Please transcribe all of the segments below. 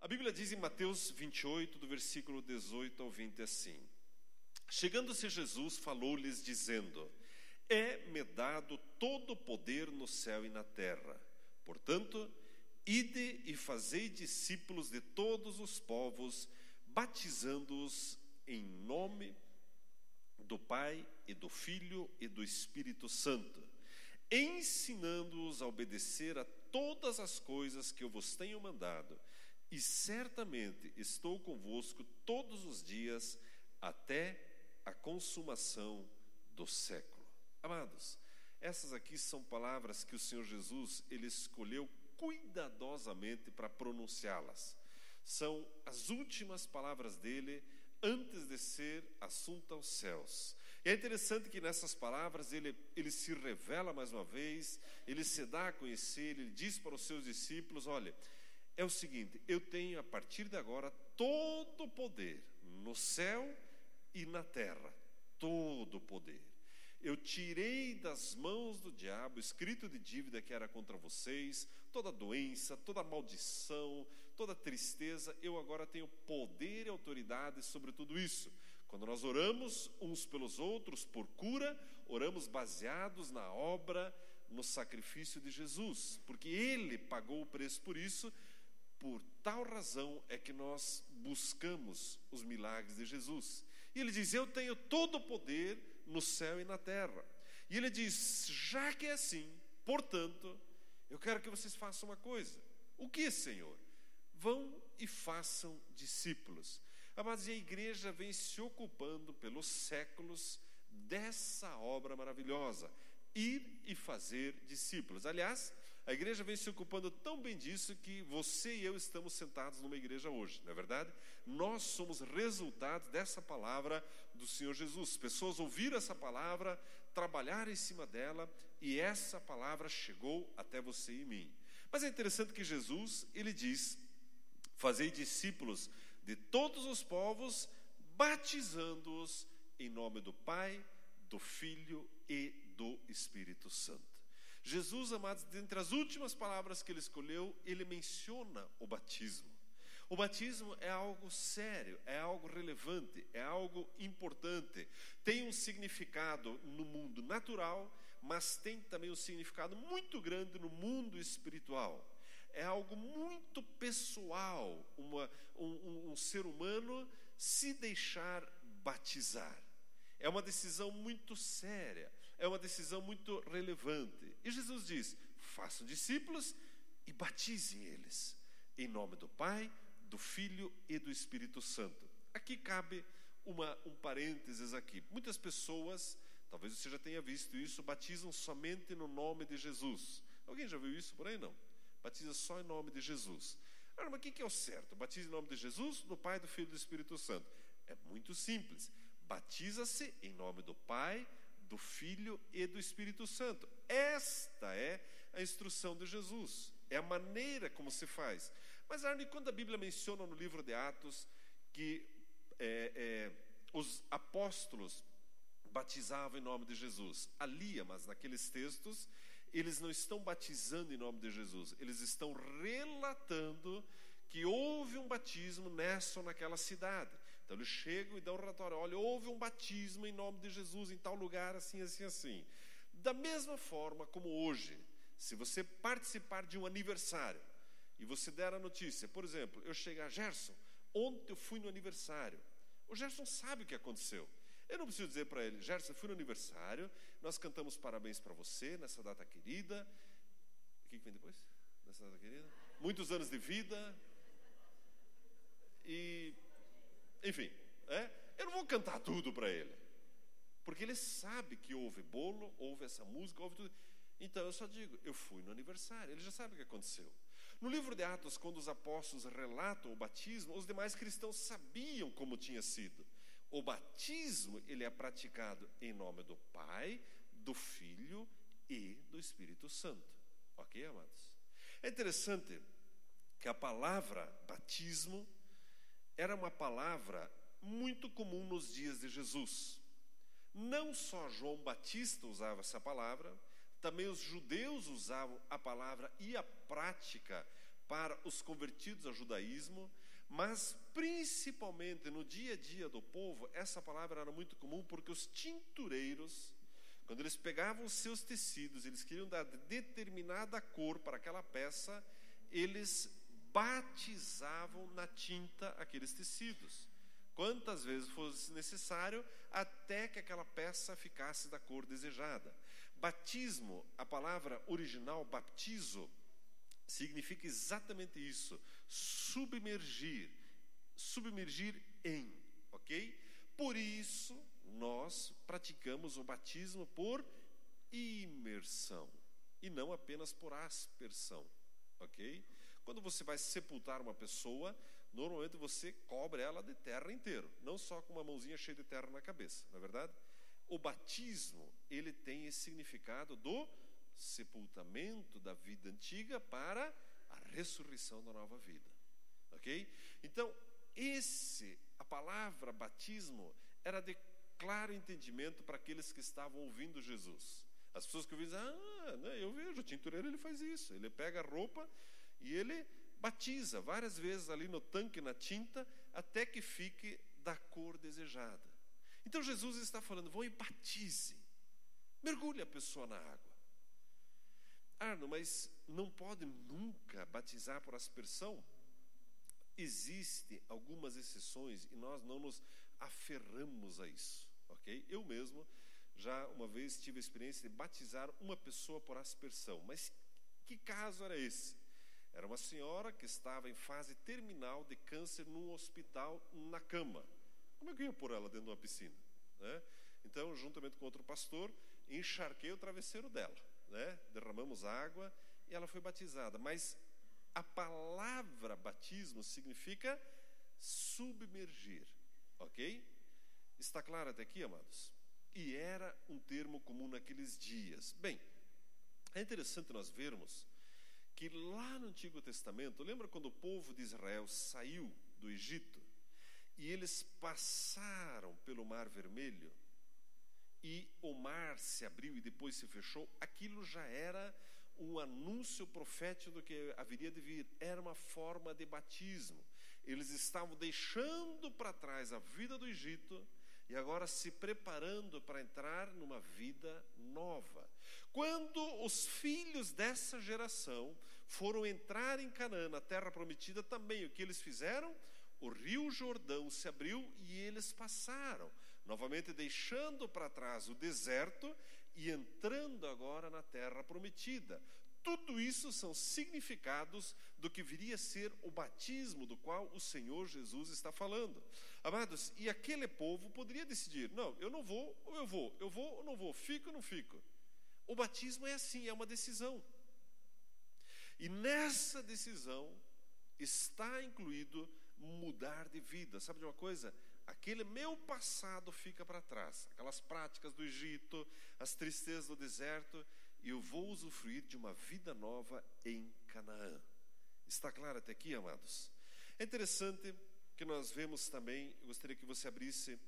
Bíblia diz em Mateus 28, do versículo 18 ao 20 assim: chegando-se Jesus, falou-lhes dizendo: é-me dado todo o poder no céu e na terra. Portanto, ide e fazei discípulos de todos os povos, batizando-os em nome do Pai e do Filho e do Espírito Santo, ensinando-os a obedecer a todas as coisas que eu vos tenho mandado, e certamente estou convosco todos os dias até a consumação do século. Amados, essas aqui são palavras que o Senhor Jesus, Ele escolheu cuidadosamente para pronunciá-las. São as últimas palavras dele antes de ser assunto aos céus. E é interessante que nessas palavras ele se revela mais uma vez, ele se dá a conhecer, ele diz para os seus discípulos: olha, é o seguinte, eu tenho a partir de agora todo o poder no céu e na terra, todo o poder. Eu tirei das mãos do diabo o escrito de dívida que era contra vocês, toda doença, toda maldição, toda tristeza. Eu agora tenho poder e autoridade sobre tudo isso. Quando nós oramos uns pelos outros por cura, oramos baseados na obra, no sacrifício de Jesus, porque Ele pagou o preço por isso. Por tal razão é que nós buscamos os milagres de Jesus. E Ele diz: eu tenho todo o poder no céu e na terra. E Ele diz: já que é assim, portanto, eu quero que vocês façam uma coisa. O que, Senhor? Vão e façam discípulos. Amados, e a igreja vem se ocupando pelos séculos dessa obra maravilhosa: ir e fazer discípulos. Aliás, a igreja vem se ocupando tão bem disso que você e eu estamos sentados numa igreja hoje, não é verdade? Nós somos resultados dessa palavra do Senhor Jesus. Pessoas ouviram essa palavra, trabalharam em cima dela, e essa palavra chegou até você e mim. Mas é interessante que Jesus, Ele diz: fazei discípulos de todos os povos, batizando-os em nome do Pai, do Filho e do Espírito Santo. Jesus, amados, dentre as últimas palavras que Ele escolheu, Ele menciona o batismo. O batismo é algo sério, é algo relevante, é algo importante. Tem um significado no mundo natural, mas tem também um significado muito grande no mundo espiritual. É algo muito pessoal, um ser humano se deixar batizar. É uma decisão muito séria, é uma decisão muito relevante. E Jesus diz: façam discípulos e batizem eles, em nome do Pai, do Filho e do Espírito Santo. Aqui cabe um parênteses aqui. Muitas pessoas, talvez você já tenha visto isso, batizam somente no nome de Jesus. Alguém já viu isso por aí? Não. Batiza só em nome de Jesus. Mas o que é o certo? Batiza em nome de Jesus, do Pai, do Filho e do Espírito Santo. É muito simples. Batiza-se em nome do Pai, do Filho e do Espírito Santo. Esta é a instrução de Jesus. É a maneira como se faz. Mas, Arne, quando a Bíblia menciona no livro de Atos que os apóstolos batizavam em nome de Jesus, ali, mas naqueles textos, eles não estão batizando em nome de Jesus, eles estão relatando que houve um batismo nessa ou naquela cidade. Então eles chegam e dão um relatório: olha, houve um batismo em nome de Jesus em tal lugar, assim, assim, assim. Da mesma forma como hoje, se você participar de um aniversário e você der a notícia, por exemplo, eu chegar: Gerson, ontem eu fui no aniversário. O Gerson sabe o que aconteceu. Eu não preciso dizer para ele: Gerson, eu fui no aniversário, nós cantamos parabéns para você nessa data querida. O que vem depois? Nessa data querida? Muitos anos de vida. E, enfim, eu não vou cantar tudo para ele, porque ele sabe que houve bolo, houve essa música, houve tudo. Então eu só digo: eu fui no aniversário. Ele já sabe o que aconteceu. No livro de Atos, quando os apóstolos relatam o batismo, os demais cristãos sabiam como tinha sido. O batismo, ele é praticado em nome do Pai, do Filho e do Espírito Santo. Ok, amados? É interessante que a palavra batismo era uma palavra muito comum nos dias de Jesus. Não só João Batista usava essa palavra, também os judeus usavam a palavra e a prática para os convertidos ao judaísmo, mas principalmente no dia a dia do povo, essa palavra era muito comum, porque os tintureiros, quando eles pegavam os seus tecidos, eles queriam dar determinada cor para aquela peça, eles batizavam na tinta aqueles tecidos, quantas vezes fosse necessário, até que aquela peça ficasse da cor desejada. Batismo, a palavra original, baptizo, significa exatamente isso, submergir em, ok? Por isso, nós praticamos o batismo por imersão, e não apenas por aspersão, ok? Quando você vai sepultar uma pessoa, normalmente você cobre ela de terra inteiro, não só com uma mãozinha cheia de terra na cabeça, não é verdade? O batismo, ele tem esse significado do sepultamento da vida antiga para a ressurreição da nova vida, ok? Então, a palavra batismo era de claro entendimento para aqueles que estavam ouvindo Jesus. As pessoas que ouviam, eu vejo, o tintureiro ele faz isso, ele pega a roupa e ele batiza várias vezes ali no tanque, na tinta, até que fique da cor desejada. Então Jesus está falando, vão e batize, mergulhe a pessoa na água. Arno, mas não pode nunca batizar por aspersão? Existem algumas exceções e nós não nos aferramos a isso, ok? Eu mesmo já uma vez tive a experiência de batizar uma pessoa por aspersão, mas que caso era esse? Era uma senhora que estava em fase terminal de câncer num hospital na cama. Como é que eu ia pôr ela dentro de uma piscina, né? Então, juntamente com outro pastor, encharquei o travesseiro dela, né? Derramamos água e ela foi batizada. Mas a palavra batismo significa submergir, ok? Está claro até aqui, amados? E era um termo comum naqueles dias. Bem, é interessante nós vermos que lá no Antigo Testamento, lembra quando o povo de Israel saiu do Egito e eles passaram pelo Mar Vermelho e o mar se abriu e depois se fechou? Aquilo já era um anúncio profético do que haveria de vir. Era uma forma de batismo. Eles estavam deixando para trás a vida do Egito e agora se preparando para entrar numa vida nova. Quando os filhos dessa geração foram entrar em Canaã, na terra prometida, também o que eles fizeram? O rio Jordão se abriu e eles passaram, novamente deixando para trás o deserto e entrando agora na terra prometida. Tudo isso são significados do que viria a ser o batismo do qual o Senhor Jesus está falando. Amados, e aquele povo poderia decidir, não, eu não vou ou eu vou ou não vou, fico ou não fico. O batismo é assim, é uma decisão. E nessa decisão está incluído mudar de vida. Sabe de uma coisa? Aquele meu passado fica para trás. Aquelas práticas do Egito, as tristezas do deserto, e eu vou usufruir de uma vida nova em Canaã. Está claro até aqui, amados? É interessante que nós vemos também, eu gostaria que você abrisse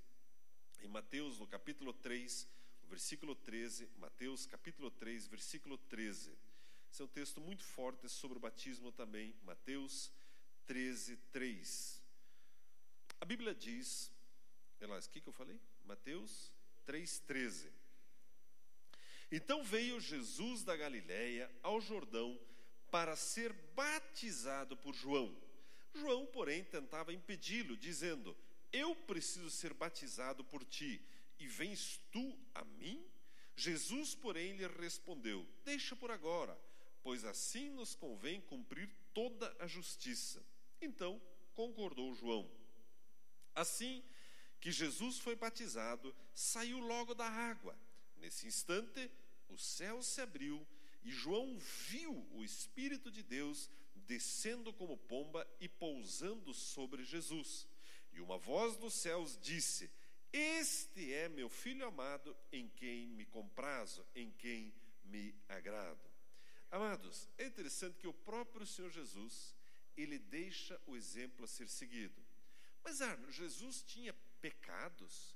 em Mateus, no capítulo 3, versículo 13, Mateus capítulo 3, versículo 13. Esse é um texto muito forte sobre o batismo também, Mateus 13, 3. A Bíblia diz, o que eu falei? Mateus 3, 13. Então veio Jesus da Galileia ao Jordão para ser batizado por João. João, porém, tentava impedi-lo, dizendo, eu preciso ser batizado por ti, e vens tu a mim? Jesus, porém, lhe respondeu, deixa por agora, pois assim nos convém cumprir toda a justiça. Então concordou João. Assim que Jesus foi batizado, saiu logo da água. Nesse instante, o céu se abriu e João viu o Espírito de Deus descendo como pomba e pousando sobre Jesus. E uma voz dos céus disse, este é meu Filho amado, em quem me comprazo, em quem me agrado. Amados, é interessante que o próprio Senhor Jesus, ele deixa o exemplo a ser seguido. Mas, Arno, Jesus tinha pecados?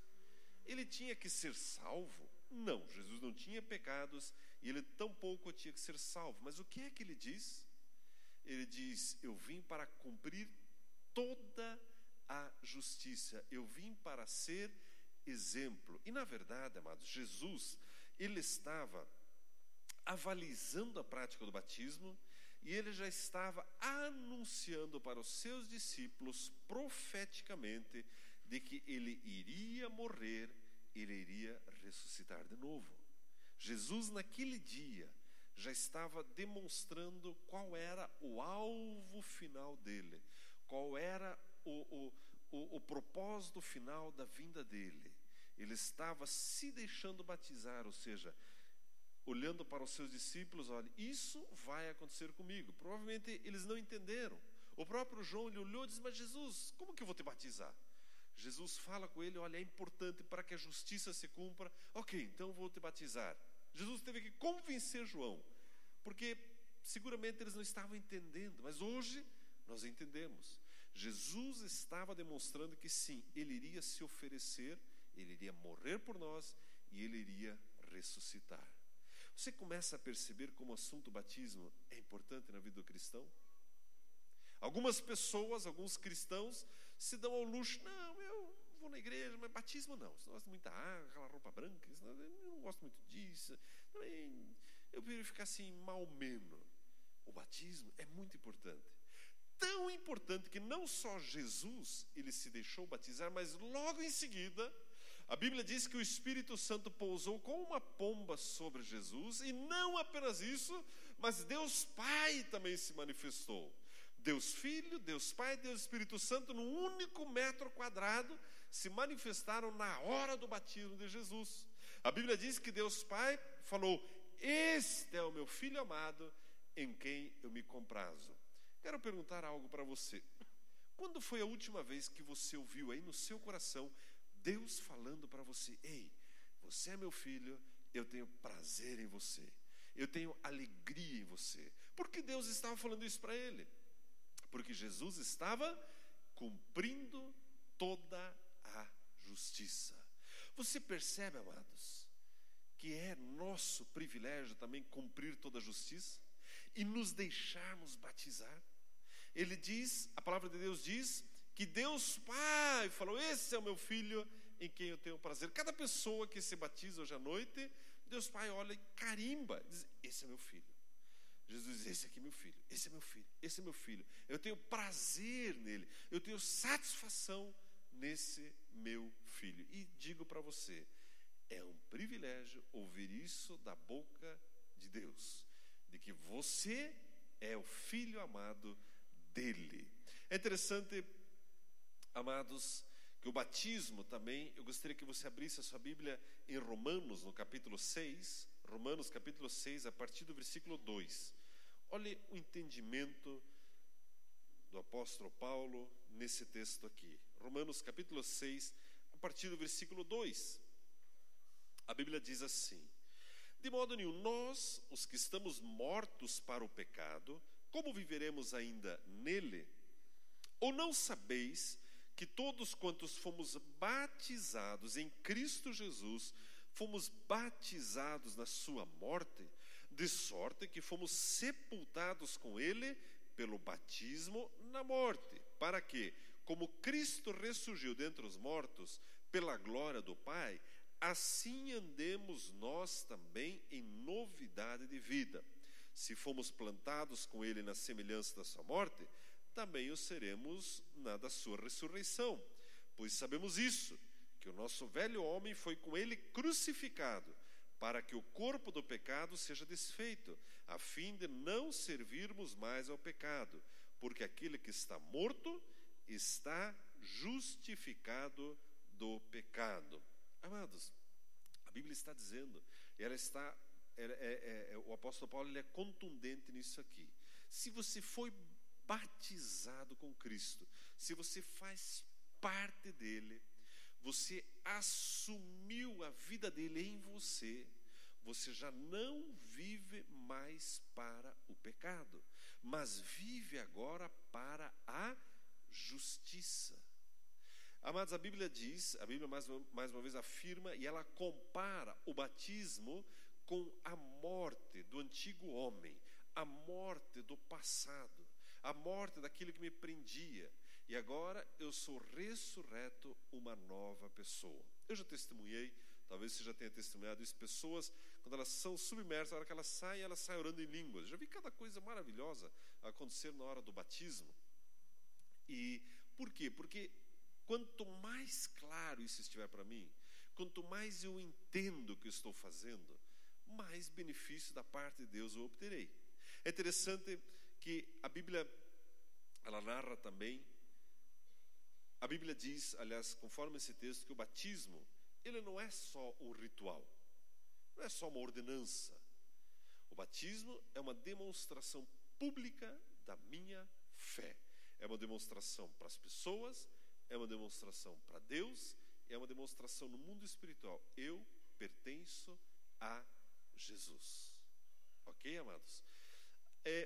Ele tinha que ser salvo? Não, Jesus não tinha pecados e ele tampouco tinha que ser salvo. Mas o que é que ele diz? ele diz: eu vim para cumprir toda a justiça, eu vim para ser exemplo. E na verdade, amados, Jesus, ele estava avalizando a prática do batismo e ele já estava anunciando para os seus discípulos profeticamente de que ele iria morrer, ele iria ressuscitar de novo. Jesus naquele dia já estava demonstrando qual era o alvo final dele, qual era o propósito final da vinda dele. Ele estava se deixando batizar, ou seja, olhando para os seus discípulos: olha, isso vai acontecer comigo. Provavelmente eles não entenderam. O próprio João, ele olhou e disse: mas Jesus, como que eu vou te batizar? Jesus fala com ele: olha, é importante para que a justiça se cumpra. Ok, então eu vou te batizar. Jesus teve que convencer João, porque seguramente eles não estavam entendendo, mas hoje nós entendemos. Jesus estava demonstrando que sim, ele iria se oferecer, ele iria morrer por nós e ele iria ressuscitar. Você começa a perceber como o assunto batismo é importante na vida do cristão? Algumas pessoas, alguns cristãos, se dão ao luxo: não, eu vou na igreja, mas batismo não. Eu gosto de muita água, aquela roupa branca, eu não gosto muito disso. Eu prefiro ficar assim, mal-menos. O batismo é muito importante. Tão importante que não só Jesus, ele se deixou batizar, mas logo em seguida, a Bíblia diz que o Espírito Santo pousou com uma pomba sobre Jesus, e não apenas isso, mas Deus Pai também se manifestou. Deus Filho, Deus Pai, Deus Espírito Santo, num único metro quadrado, se manifestaram na hora do batismo de Jesus. A Bíblia diz que Deus Pai falou: este é o meu Filho amado, em quem eu me comprazo. Quero perguntar algo para você. Quando foi a última vez que você ouviu aí no seu coração Deus falando para você: ei, você é meu filho, eu tenho prazer em você, eu tenho alegria em você? Por que Deus estava falando isso para ele? Porque Jesus estava cumprindo toda a justiça. Você percebe, amados, que é nosso privilégio também cumprir toda a justiça e nos deixarmos batizar? Ele diz, a palavra de Deus diz, que Deus Pai falou: esse é o meu filho em quem eu tenho prazer. Cada pessoa que se batiza hoje à noite, Deus Pai olha e carimba, diz: esse é meu filho. Jesus diz: esse aqui é meu filho, esse é meu filho, esse é meu filho. Eu tenho prazer nele, eu tenho satisfação nesse meu filho. E digo para você, é um privilégio ouvir isso da boca de Deus, de que você é o filho amado dele. É interessante, amados, que o batismo também, eu gostaria que você abrisse a sua Bíblia em Romanos, no capítulo 6, Romanos capítulo 6, a partir do versículo 2. Olhe o entendimento do apóstolo Paulo nesse texto aqui. Romanos capítulo 6, a partir do versículo 2. A Bíblia diz assim: de modo nenhum, nós, os que estamos mortos para o pecado, como viveremos ainda nele? Ou não sabeis que todos quantos fomos batizados em Cristo Jesus, fomos batizados na sua morte, de sorte que fomos sepultados com ele pelo batismo na morte, para que, como Cristo ressurgiu dentre os mortos pela glória do Pai, assim andemos nós também em novidade de vida. Se fomos plantados com ele na semelhança da sua morte, também o seremos na da sua ressurreição. Pois sabemos isso, que o nosso velho homem foi com ele crucificado, para que o corpo do pecado seja desfeito, a fim de não servirmos mais ao pecado, porque aquele que está morto está justificado do pecado. Amados, a Bíblia está dizendo, o apóstolo Paulo, ele é contundente nisso aqui. Se você foi batizado com Cristo, se você faz parte dele, você assumiu a vida dele em você, você já não vive mais para o pecado, mas vive agora para a justiça. Amados, a Bíblia diz, a Bíblia mais uma vez afirma, e ela compara o batismo com a morte do antigo homem, a morte do passado. a morte daquilo que me prendia. E agora eu sou ressurreto, uma nova pessoa. Eu já testemunhei, talvez você já tenha testemunhado isso, pessoas, quando elas são submersas, na hora que elas saem orando em línguas. Eu já vi cada coisa maravilhosa acontecer na hora do batismo. E por quê? Porque quanto mais claro isso estiver para mim, quanto mais eu entendo o que eu estou fazendo, mais benefício da parte de Deus eu obterei. É interessante que a Bíblia, ela narra também, a Bíblia diz, aliás, conforme esse texto, que o batismo, ele não é só um ritual, não é só uma ordenança. O batismo é uma demonstração pública da minha fé. É uma demonstração para as pessoas, é uma demonstração para Deus, é uma demonstração no mundo espiritual. Eu pertenço a Jesus. Ok, amados?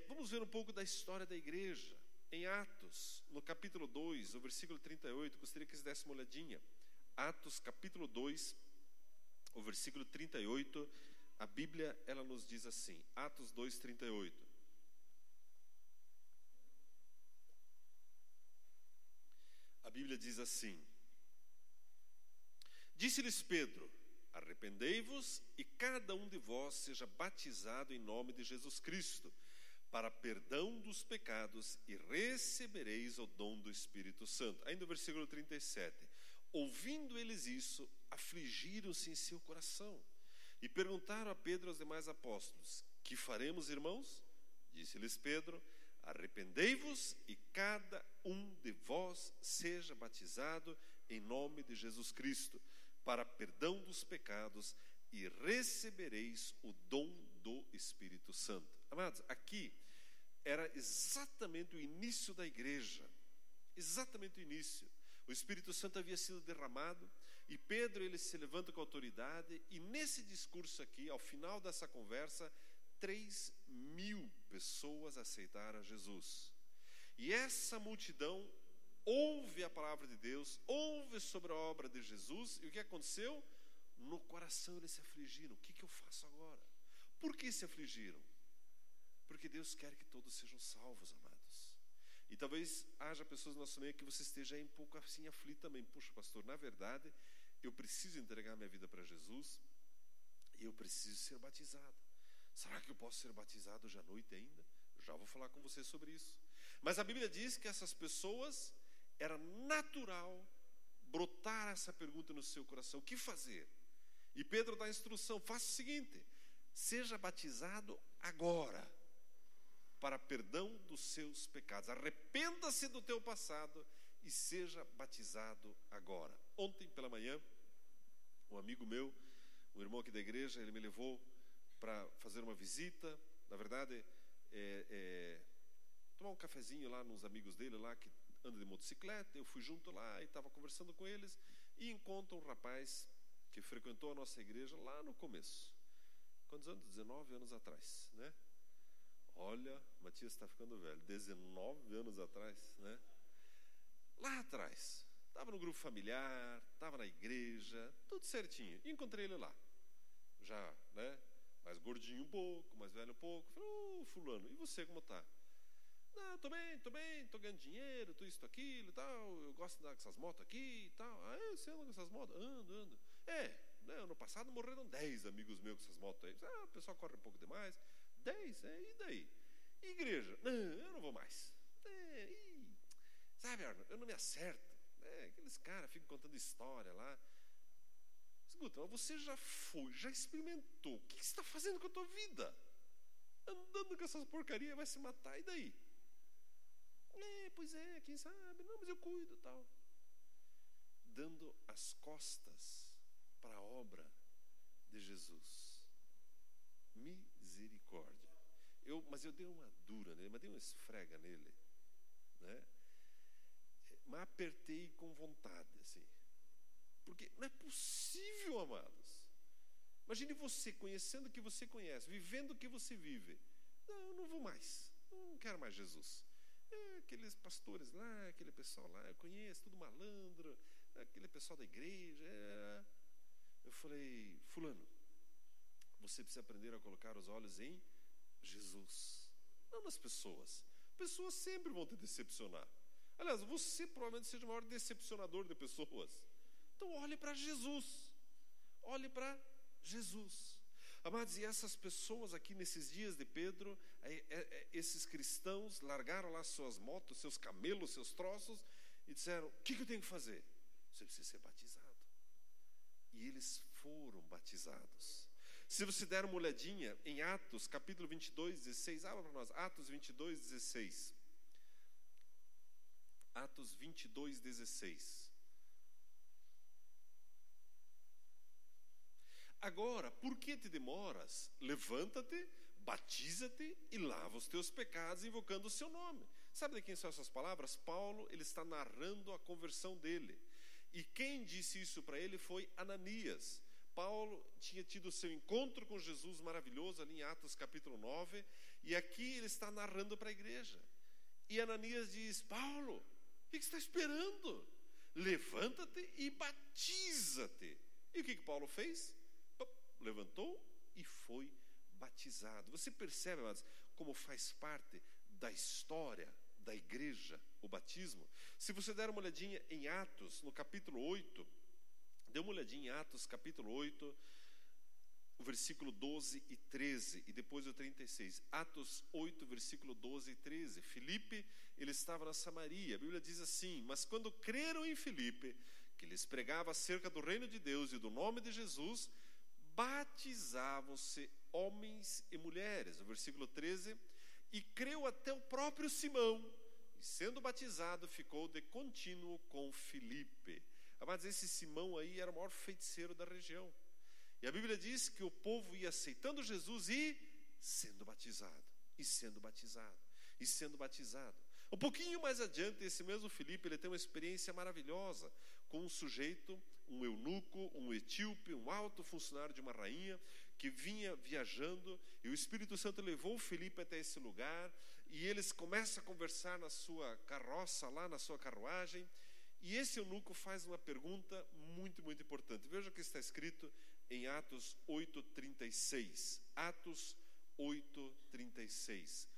Vamos ver um pouco da história da igreja. Em Atos, no capítulo 2, o versículo 38, gostaria que vocês dessem uma olhadinha. Atos, capítulo 2, o versículo 38, a Bíblia, ela nos diz assim, Atos 2, 38. A Bíblia diz assim: disse-lhes Pedro, arrependei-vos e cada um de vós seja batizado em nome de Jesus Cristo, para perdão dos pecados, e recebereis o dom do Espírito Santo. Ainda o versículo 37. Ouvindo eles isso, afligiram-se em seu coração, e perguntaram a Pedro e aos demais apóstolos: que faremos, irmãos? Disse-lhes Pedro: arrependei-vos e cada um de vós seja batizado em nome de Jesus Cristo, para perdão dos pecados, e recebereis o dom do Espírito Santo. Amados, aqui era exatamente o início da igreja, exatamente o início. O Espírito Santo havia sido derramado, e Pedro, ele se levanta com autoridade, e nesse discurso aqui, ao final dessa conversa, 3.000 pessoas aceitaram Jesus. E essa multidão ouve a palavra de Deus, ouve sobre a obra de Jesus, e o que aconteceu? No coração eles se afligiram. O que eu faço agora? Por que se afligiram? Porque Deus quer que todos sejam salvos, amados. E talvez haja pessoas no nosso meio que você esteja aí um pouco assim aflito também. Puxa, pastor, na verdade, eu preciso entregar minha vida para Jesus e eu preciso ser batizado. Será que eu posso ser batizado hoje à noite ainda? Já vou falar com você sobre isso. Mas a Bíblia diz que essas pessoas, era natural brotar essa pergunta no seu coração: o que fazer? E Pedro dá a instrução: faça o seguinte, seja batizado agora, para perdão dos seus pecados. Arrependa-se do teu passado e seja batizado agora. Ontem pela manhã, um amigo meu, um irmão aqui da igreja, ele me levou para fazer uma visita, na verdade, tomar um cafezinho lá nos amigos dele lá que anda de motocicleta. Eu fui junto lá e estava conversando com eles, e encontro um rapaz que frequentou a nossa igreja lá no começo. Quantos anos? 19 anos atrás, né? Olha, Matias está ficando velho. 19 anos atrás, né? Lá atrás, estava no grupo familiar, estava na igreja, tudo certinho. E encontrei ele lá, já, né? Mais gordinho um pouco, mais velho um pouco. Falei: fulano, e você como está? Não, tô bem, tô ganhando dinheiro, tô isso, aquilo e tal. Eu gosto de andar com essas motos aqui e tal. Ah, você anda com essas motos? Ando. Né, ano passado morreram 10 amigos meus com essas motos aí. O pessoal corre um pouco demais. 10, e daí? E igreja? Não, eu não vou mais. Sabe, Arno, eu não me acerto. Aqueles caras ficam contando história lá. Escuta, mas você já foi, já experimentou. O que você está fazendo com a tua vida? Andando com essas porcarias, vai se matar, e daí? Pois é, quem sabe? Não, mas eu cuido, tal. Dando as costas para a obra de Jesus. Misericórdia. Mas eu dei uma dura nele, mas dei uma esfrega nele, né? Mas apertei com vontade, assim. Porque não é possível, amados. Imagine você conhecendo o que você conhece, vivendo o que você vive. Não, eu não vou mais, não quero mais Jesus. Aqueles pastores lá, aquele pessoal lá, eu conheço, tudo malandro, aquele pessoal da igreja. Eu falei: fulano, você precisa aprender a colocar os olhos em Jesus, não nas pessoas. pessoas sempre vão te decepcionar. Aliás, você provavelmente seja o maior decepcionador de pessoas. Então olhe para Jesus. Olhe para Jesus. Amados, e essas pessoas aqui nesses dias de Pedro, esses cristãos largaram lá suas motos, seus camelos, seus troços e disseram: o que eu tenho que fazer? Você precisa ser batizado. E eles foram batizados. Se você der uma olhadinha em Atos, capítulo 22, 16, abra para nós, Atos 22, 16. Atos 22, 16. Agora, por que te demoras? Levanta-te, batiza-te e lava os teus pecados, invocando o seu nome. Sabe de quem são essas palavras? Paulo, ele está narrando a conversão dele. E quem disse isso para ele foi Ananias. Paulo tinha tido o seu encontro com Jesus maravilhoso ali em Atos capítulo 9. E aqui ele está narrando para a igreja. E Ananias diz: Paulo, o que você está esperando? Levanta-te e batiza-te. E o que Paulo fez? Levantou e foi batizado. Você percebe, amados, como faz parte da história da igreja o batismo? Se você der uma olhadinha em Atos, no capítulo 8, dê uma olhadinha em Atos, capítulo 8, o versículo 12 e 13, e depois o 36. Atos 8, versículo 12 e 13. Filipe, ele estava na Samaria. A Bíblia diz assim: mas quando creram em Filipe, que lhes pregava acerca do reino de Deus e do nome de Jesus, batizavam-se homens e mulheres. O versículo 13. E creu até o próprio Simão, e sendo batizado ficou de contínuo com Filipe. Mas esse Simão aí era o maior feiticeiro da região. E a Bíblia diz que o povo ia aceitando Jesus e sendo batizado, e sendo batizado, e sendo batizado. Um pouquinho mais adiante, esse mesmo Filipe, ele tem uma experiência maravilhosa com um sujeito, um eunuco, um etíope, um alto funcionário de uma rainha, que vinha viajando, e o Espírito Santo levou Filipe até esse lugar, e eles começam a conversar na sua carroça, lá na sua carruagem, e esse eunuco faz uma pergunta muito, muito importante. Veja o que está escrito em Atos 8:36. Atos 8:36.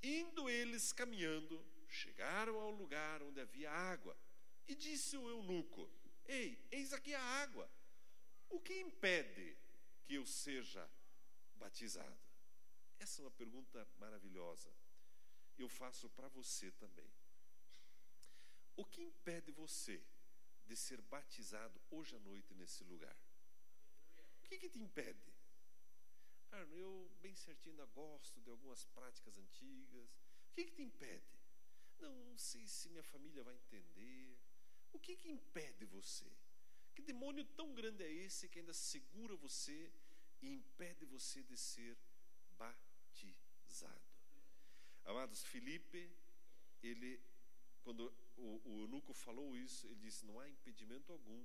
Indo eles caminhando, chegaram ao lugar onde havia água, e disse o eunuco: ei, eis aqui a água, o que impede que eu seja batizado? Essa é uma pergunta maravilhosa. Eu faço para você também. O que impede você de ser batizado hoje à noite nesse lugar? O que te impede? Eu bem certinho ainda gosto de algumas práticas antigas. O que te impede? Não sei se minha família vai entender. O que impede você? Que demônio tão grande é esse que ainda segura você e impede você de ser batizado? Amados, Filipe, quando o eunuco falou isso, ele disse: não há impedimento algum,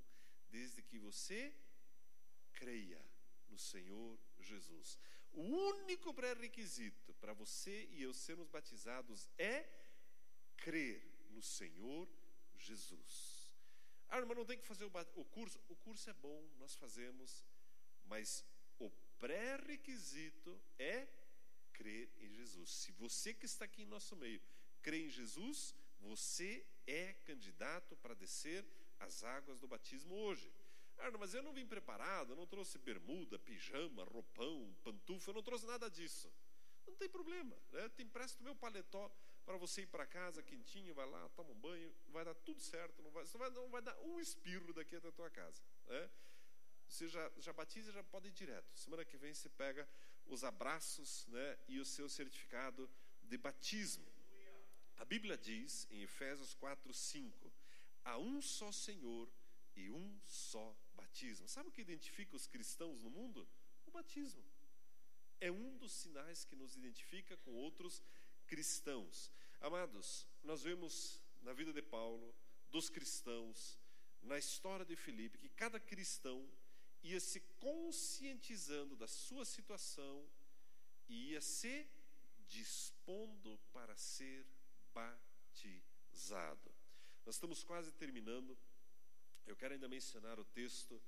desde que você creia no Senhor Jesus. O único pré-requisito para você e eu sermos batizados é crer no Senhor Jesus. Mas não tem que fazer o curso. O curso é bom, nós fazemos, mas o pré-requisito é crer em Jesus. Se você que está aqui em nosso meio crê em Jesus, você é candidato para descer as águas do batismo hoje. Mas eu não vim preparado, eu não trouxe bermuda, pijama, roupão, pantufa, eu não trouxe nada disso. Não tem problema, né? Eu te empresto o meu paletó para você ir para casa quentinho, vai lá, toma um banho, vai dar tudo certo, não vai dar um espirro daqui até a tua casa, né? Você já batiza, já pode ir direto. Semana que vem você pega os abraços, né, e o seu certificado de batismo. A Bíblia diz em Efésios 4:5: há um só Senhor e um só batismo. Sabe o que identifica os cristãos no mundo? O batismo. É um dos sinais que nos identifica com outros cristãos. Amados, nós vemos na vida de Paulo, dos cristãos, na história de Filipe, que cada cristão ia se conscientizando da sua situação e ia se dispondo para ser batizado. Nós estamos quase terminando. Eu quero ainda mencionar o texto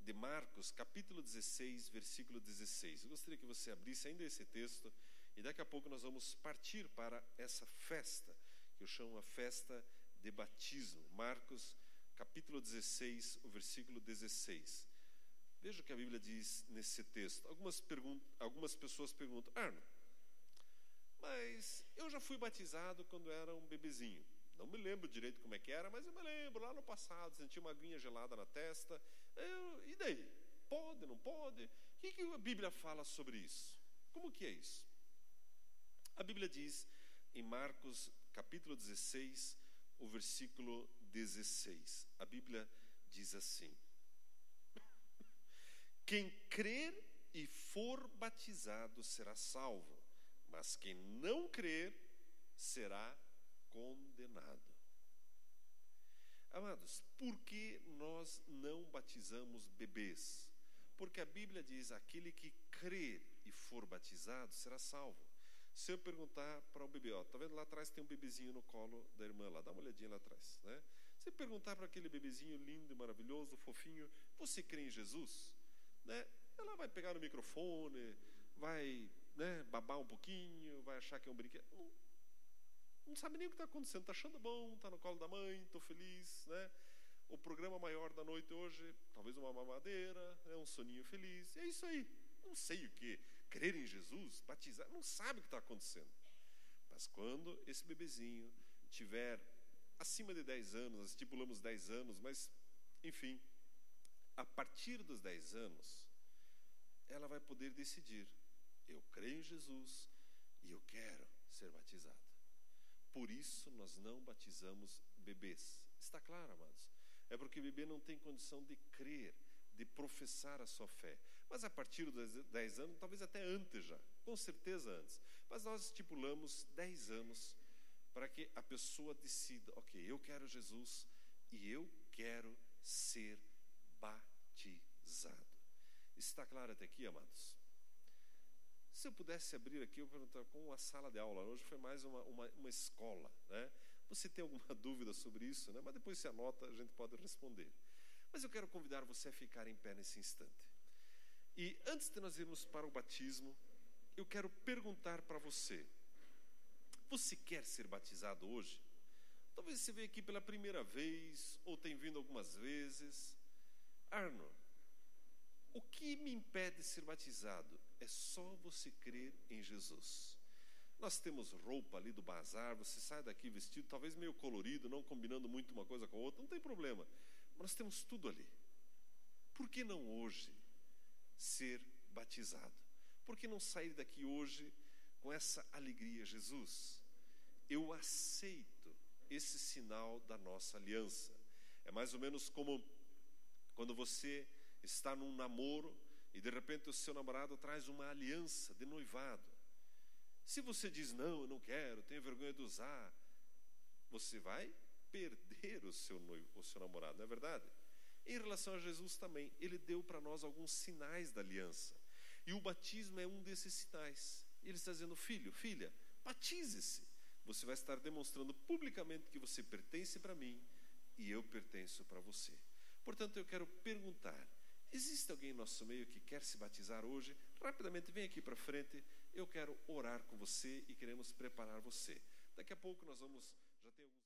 de Marcos, capítulo 16, versículo 16. Eu gostaria que você abrisse ainda esse texto E daqui a pouco nós vamos partir para essa festa, que eu chamo a festa de batismo. Marcos, capítulo 16, o versículo 16. Veja o que a Bíblia diz nesse texto. Algumas pessoas perguntam: Arno, mas eu já fui batizado quando era um bebezinho. Não me lembro direito como é que era, mas eu me lembro, lá no passado, senti uma aguinha gelada na testa. E daí? Pode, não pode? O que a Bíblia fala sobre isso? Como que é isso? A Bíblia diz em Marcos, capítulo 16, o versículo 16. A Bíblia diz assim: quem crer e for batizado será salvo, mas quem não crer será condenado. Amados, por que nós não batizamos bebês? Porque a Bíblia diz: aquele que crer e for batizado será salvo. Se eu perguntar para o bebê, tá vendo lá atrás tem um bebezinho no colo da irmã lá, dá uma olhadinha lá atrás, né? Se eu perguntar para aquele bebezinho lindo, maravilhoso, fofinho: você crê em Jesus? Né? Ela vai pegar no microfone, vai, né, babar um pouquinho, vai achar que é um brinquedo. Não sabe nem o que está acontecendo, está achando bom, está no colo da mãe, estou feliz, né? O programa maior da noite hoje, talvez uma mamadeira, né, um soninho feliz, e é isso aí. Não sei o que, crer em Jesus, batizar, não sabe o que está acontecendo. Mas quando esse bebezinho tiver acima de 10 anos, nós estipulamos 10 anos, mas, enfim, a partir dos 10 anos, ela vai poder decidir: eu creio em Jesus e eu quero ser batizado. Por isso nós não batizamos bebês. Está claro, amados? É porque o bebê não tem condição de crer, de professar a sua fé. Mas a partir dos 10 anos, talvez até antes já, com certeza antes. Mas nós estipulamos 10 anos para que a pessoa decida: ok, eu quero Jesus e eu quero ser batizado. Está claro até aqui, amados? Se eu pudesse abrir aqui, eu perguntaria como uma sala de aula. Hoje foi mais uma escola, né? Você tem alguma dúvida sobre isso, né? Mas depois se anota, a gente pode responder. Mas eu quero convidar você a ficar em pé nesse instante. E antes de nós irmos para o batismo, eu quero perguntar para você: você quer ser batizado hoje? Talvez você veio aqui pela primeira vez, ou tem vindo algumas vezes. Arno, o que me impede de ser batizado? É só você crer em Jesus. Nós temos roupa ali do bazar, você sai daqui vestido, talvez meio colorido, não combinando muito uma coisa com a outra, não tem problema. Mas nós temos tudo ali. Por que não hoje ser batizado? Por que não sair daqui hoje com essa alegria? Jesus, eu aceito esse sinal da nossa aliança. É mais ou menos como quando você está num namoro e de repente o seu namorado traz uma aliança de noivado. Se você diz: não, eu não quero, tenho vergonha de usar, você vai perder o seu namorado, não é verdade? Em relação a Jesus também, ele deu para nós alguns sinais da aliança. E o batismo é um desses sinais. Ele está dizendo: filho, filha, batize-se. Você vai estar demonstrando publicamente que você pertence para mim e eu pertenço para você. Portanto, eu quero perguntar: existe alguém em nosso meio que quer se batizar hoje? Rapidamente, vem aqui para frente. Eu quero orar com você e queremos preparar você. Daqui a pouco nós vamos... Já tem alguns...